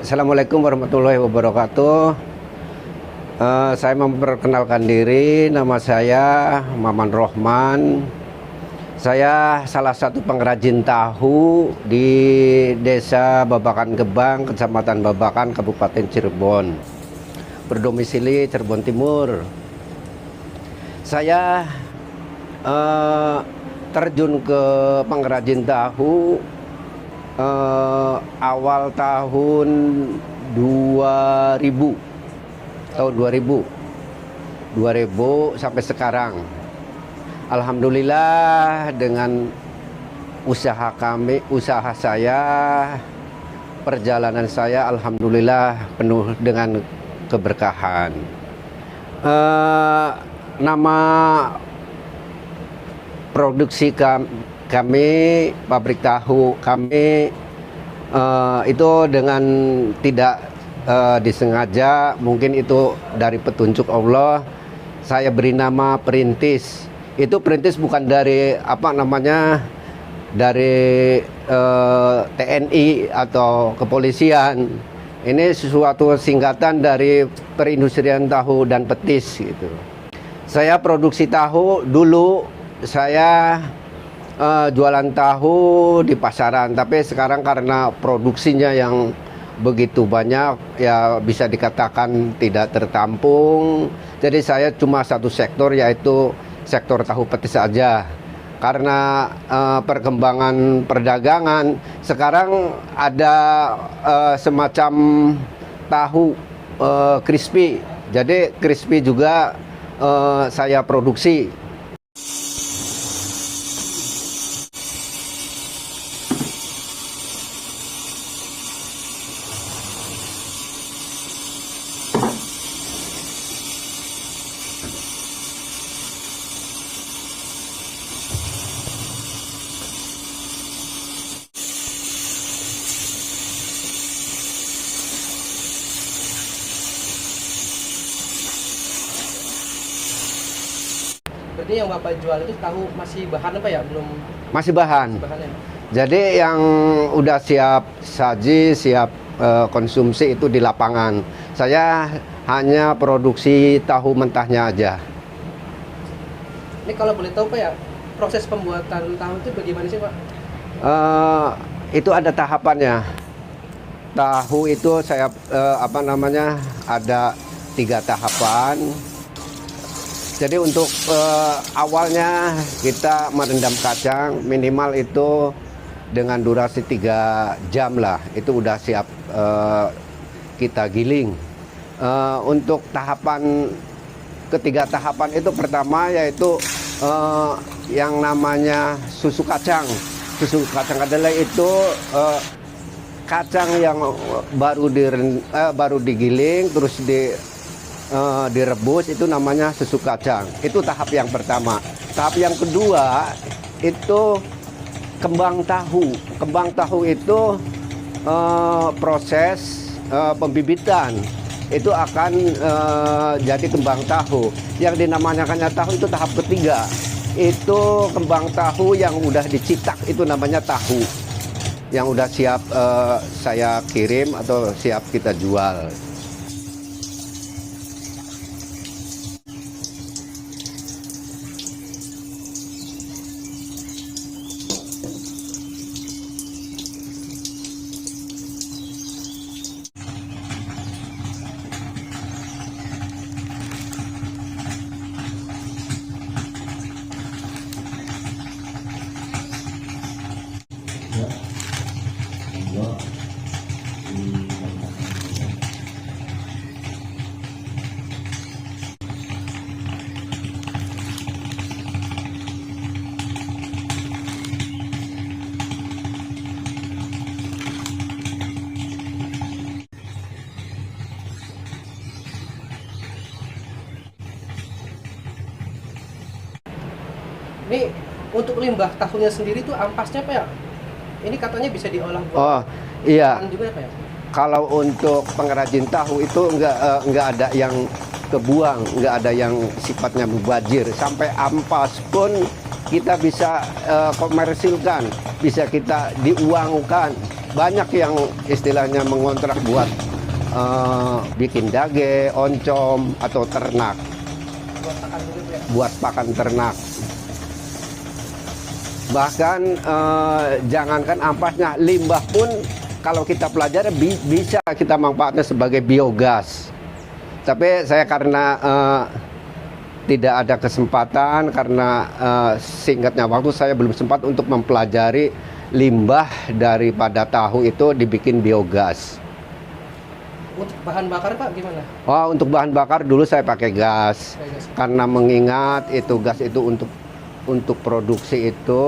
Assalamualaikum warahmatullahi wabarakatuh. Saya memperkenalkan diri, nama saya Maman Rohman. Saya salah satu pengrajin tahu di Desa Babakan Gebang, Kecamatan Babakan, Kabupaten Cirebon. Berdomisili Cirebon Timur. Saya terjun ke pengrajin tahu awal tahun 2000 sampai sekarang. Alhamdulillah dengan usaha saya, perjalanan saya alhamdulillah penuh dengan keberkahan. Nama produksi kami, pabrik tahu kami itu dengan tidak disengaja, mungkin itu dari petunjuk Allah, saya beri nama Perintis. Itu Perintis bukan dari dari TNI atau kepolisian. Ini sesuatu singkatan dari Perindustrian Tahu dan Petis gitu. Saya produksi tahu dulu, saya jualan tahu di pasaran, tapi sekarang karena produksinya yang begitu banyak, ya bisa dikatakan tidak tertampung. Jadi saya cuma satu sektor, yaitu sektor tahu petis saja. Karena perkembangan perdagangan sekarang ada semacam tahu crispy. Jadi crispy juga saya produksi. Berarti yang Bapak jual itu tahu masih bahan apa ya? Belum Masih bahan. bahannya. Jadi yang udah siap saji, siap konsumsi itu di lapangan. Saya hanya produksi tahu mentahnya aja. Ini kalau boleh tahu Pak ya, proses pembuatan tahu itu bagaimana sih Pak? Itu ada tahapannya. Tahu itu saya ada 3 tahapan. Jadi untuk awalnya kita merendam kacang minimal itu dengan durasi 3 jam lah. Itu udah siap kita giling. Untuk ketiga tahapan itu pertama yaitu yang namanya susu kacang. Susu kacang kedelai itu kacang yang baru digiling terus direbus, itu namanya susu kacang. Itu tahap yang pertama. Tahap yang kedua itu kembang tahu. Kembang tahu itu proses pembibitan. Itu akan jadi kembang tahu. Yang dinamakannya tahu itu tahap ketiga. Itu kembang tahu yang udah dicitak, itu namanya tahu. Yang udah siap saya kirim atau siap kita jual. Ini untuk limbah tahunya sendiri tuh ampasnya Pak ya? Ini katanya bisa diolah buat Oh iya. bahan juga ya Pak ya? Kalau untuk pengrajin tahu itu nggak ada yang kebuang, nggak ada yang sifatnya mubazir. Sampai ampas pun kita bisa komersilkan, bisa kita diuangkan. banyak yang istilahnya mengontrak buat bikin dage, oncom atau ternak, Buat pakan juga Pak ya. buat pakan ternak. Bahkan jangankan ampasnya, limbah pun kalau kita pelajari bisa kita manfaatnya sebagai biogas. Tapi saya karena tidak ada kesempatan, karena singkatnya waktu saya belum sempat untuk mempelajari limbah daripada tahu itu dibikin biogas. Untuk bahan bakar Pak gimana? Oh, untuk bahan bakar dulu saya pakai gas. Kayak gas. Karena mengingat itu gas itu untuk produksi itu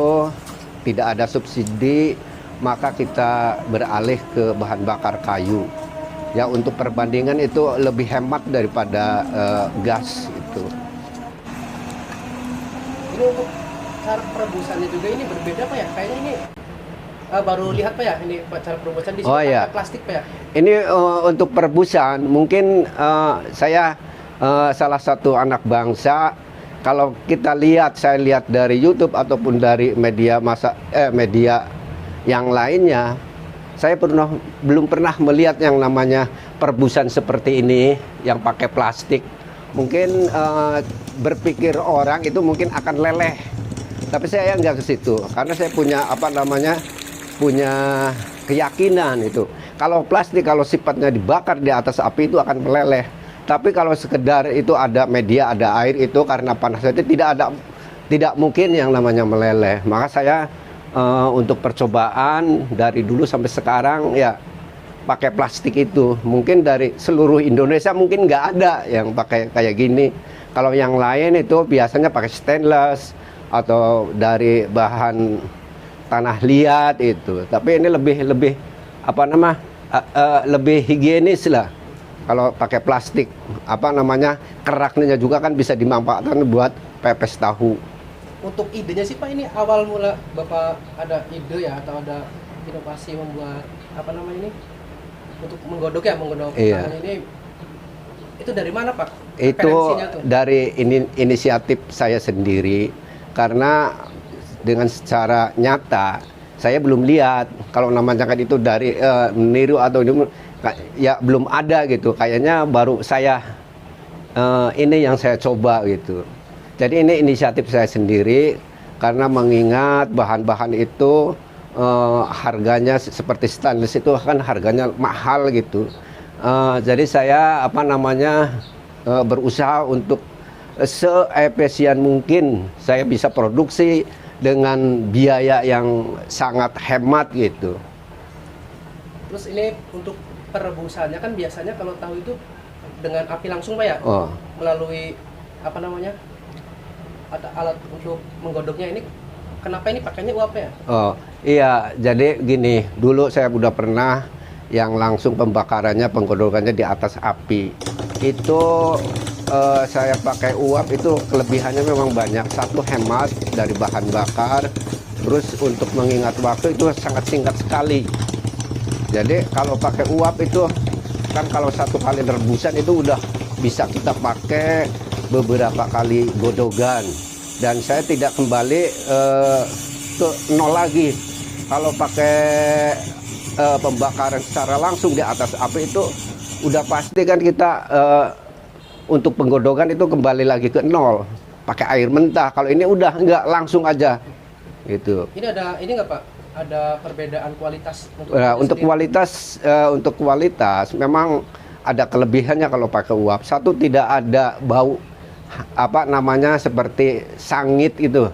tidak ada subsidi, maka kita beralih ke bahan bakar kayu. Ya, untuk perbandingan itu lebih hemat daripada gas itu. Ini untuk cara perebusannya juga ini berbeda Pak ya? Kayaknya ini baru lihat Pak ya, ini Pak, cara perebusan di sini Oh, iya. pakai plastik Pak ya? Ini untuk perebusan, mungkin saya salah satu anak bangsa. Kalau kita lihat, saya lihat dari YouTube ataupun dari media media yang lainnya, saya belum pernah melihat yang namanya perebusan seperti ini yang pakai plastik. Mungkin berpikir orang itu mungkin akan leleh, tapi saya nggak ke situ karena saya punya punya keyakinan itu. Kalau plastik, kalau sifatnya dibakar di atas api itu akan meleleh. Tapi kalau sekedar itu ada media, ada air, itu karena panasnya itu tidak mungkin yang namanya meleleh. Maka saya untuk percobaan dari dulu sampai sekarang ya pakai plastik itu. Mungkin dari seluruh Indonesia mungkin nggak ada yang pakai kayak gini. Kalau yang lain itu biasanya pakai stainless atau dari bahan tanah liat itu. Tapi ini lebih lebih higienis lah. Kalau pakai plastik, keraknya juga kan bisa dimanfaatkan buat pepes tahu. Untuk idenya sih Pak, ini awal mula Bapak ada ide ya atau ada inovasi membuat ini untuk menggodok Iya. bahan ini, itu dari mana Pak? Itu Referensinya tuh? dari inisiatif saya sendiri, karena dengan secara nyata saya belum lihat kalau namanya kan itu dari meniru atau ya belum ada gitu. Kayaknya baru saya ini yang saya coba gitu. Jadi ini inisiatif saya sendiri karena mengingat bahan-bahan itu harganya seperti stainless itu kan harganya mahal gitu. Jadi saya berusaha untuk seefisien mungkin saya bisa produksi dengan biaya yang sangat hemat gitu. Terus ini untuk perebusannya kan biasanya kalau tahu itu dengan api langsung Pak ya? Oh. Melalui ada alat untuk menggodoknya ini. Kenapa ini pakainya uap ya? Oh iya, jadi gini, dulu saya udah pernah yang langsung pembakarannya, penggodokannya di atas api. Itu saya pakai uap, itu kelebihannya memang banyak. Satu, hemat dari bahan bakar. Terus untuk mengingat waktu itu sangat singkat sekali. Jadi kalau pakai uap itu kan kalau satu kali rebusan itu udah bisa kita pakai beberapa kali godogan. Dan saya tidak kembali ke nol lagi. Kalau pakai pembakaran secara langsung di atas api itu udah pasti kan kita untuk penggodokan itu kembali lagi ke nol, pakai air mentah. Kalau ini udah nggak, langsung aja gitu. Ini nggak Pak? Ada perbedaan kualitas untuk kualitas memang ada kelebihannya kalau pakai uap. Satu, tidak ada bau seperti sangit itu.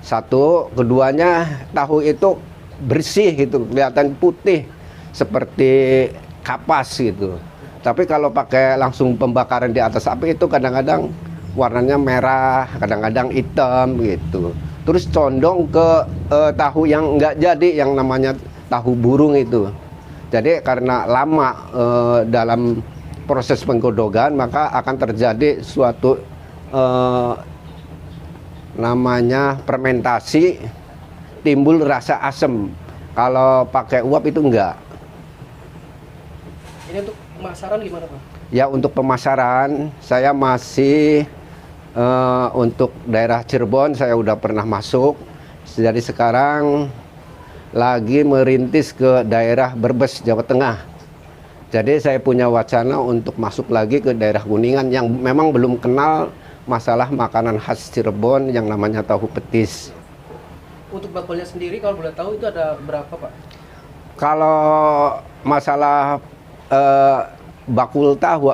Satu, keduanya tahu itu bersih gitu, kelihatan putih seperti kapas gitu. Tapi kalau pakai langsung pembakaran di atas api itu kadang-kadang warnanya merah, kadang-kadang hitam gitu. Terus condong ke tahu yang nggak jadi, yang namanya tahu burung itu. Jadi karena lama dalam proses penggodogan, maka akan terjadi suatu namanya fermentasi, timbul rasa asam. Kalau pakai uap itu enggak. Ini untuk pemasaran gimana Pak? Ya, untuk pemasaran saya masih untuk daerah Cirebon saya udah pernah masuk. Jadi sekarang lagi merintis ke daerah Brebes, Jawa Tengah. Jadi saya punya wacana untuk masuk lagi ke daerah Kuningan yang memang belum kenal masalah makanan khas Cirebon yang namanya tahu petis. Untuk bakulnya sendiri kalau boleh tahu itu ada berapa, Pak? Kalau masalah bakul tahu,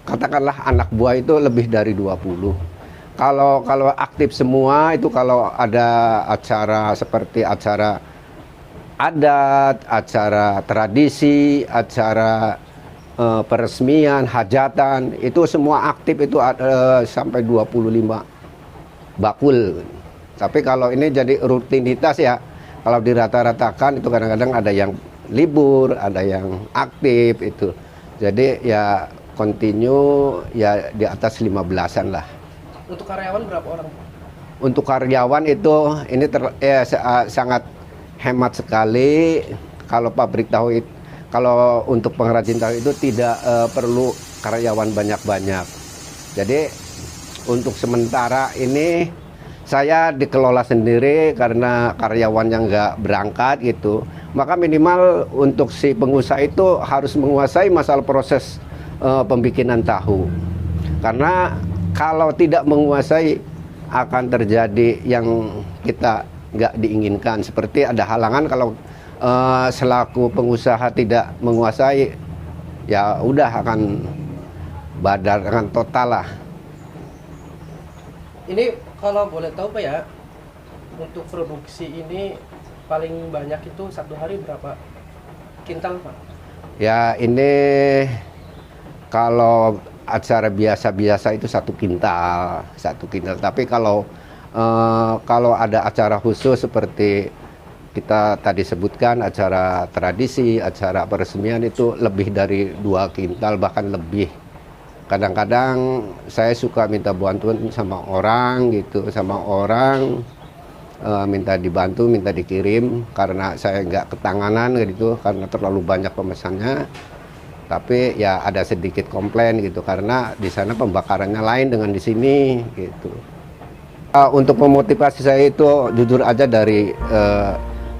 katakanlah anak buah itu lebih dari 20. Kalau aktif semua itu kalau ada acara seperti acara adat, acara tradisi, acara peresmian, hajatan, itu semua aktif itu sampai 25 bakul. Tapi kalau ini jadi rutinitas ya, kalau dirata-ratakan itu kadang-kadang ada yang libur, ada yang aktif itu. Jadi ya continue ya di atas 15-an lah. Untuk karyawan berapa orang, Pak? Untuk karyawan itu ini sangat hemat sekali. Kalau pabrik tahu itu, kalau untuk pengrajin tahu itu tidak perlu karyawan banyak-banyak. Jadi untuk sementara ini saya dikelola sendiri karena karyawan yang nggak berangkat gitu. Maka minimal untuk si pengusaha itu harus menguasai masalah proses pembikinan tahu. Karena kalau tidak menguasai akan terjadi yang kita nggak diinginkan. Seperti ada halangan kalau selaku pengusaha tidak menguasai, ya udah akan badar, akan total lah. Ini kalau boleh tahu, Pak, ya, untuk produksi ini paling banyak itu satu hari berapa kintal, Pak? Ya ini kalau acara biasa-biasa itu satu kintal. Tapi kalau ada acara khusus seperti kita tadi sebutkan, acara tradisi, acara peresmian itu lebih dari 2 kintal bahkan lebih. Kadang-kadang saya suka minta bantuan sama orang gitu, minta dibantu, minta dikirim karena saya nggak ketanganan gitu, karena terlalu banyak pemesannya. Tapi ya ada sedikit komplain gitu karena di sana pembakarannya lain dengan di sini gitu. Untuk memotivasi saya itu jujur aja dari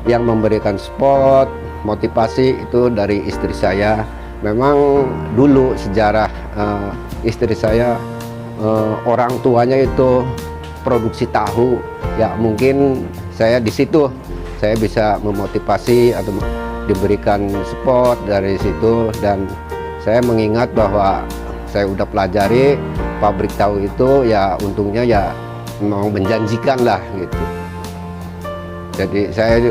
yang memberikan spot motivasi itu dari istri saya. Memang dulu sejarah istri saya orang tuanya itu produksi tahu, ya mungkin saya di situ saya bisa memotivasi atau diberikan support dari situ. Dan saya mengingat bahwa saya udah pelajari pabrik tahu itu ya untungnya ya memang menjanjikan lah gitu. Jadi saya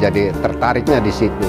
jadi tertariknya di situ.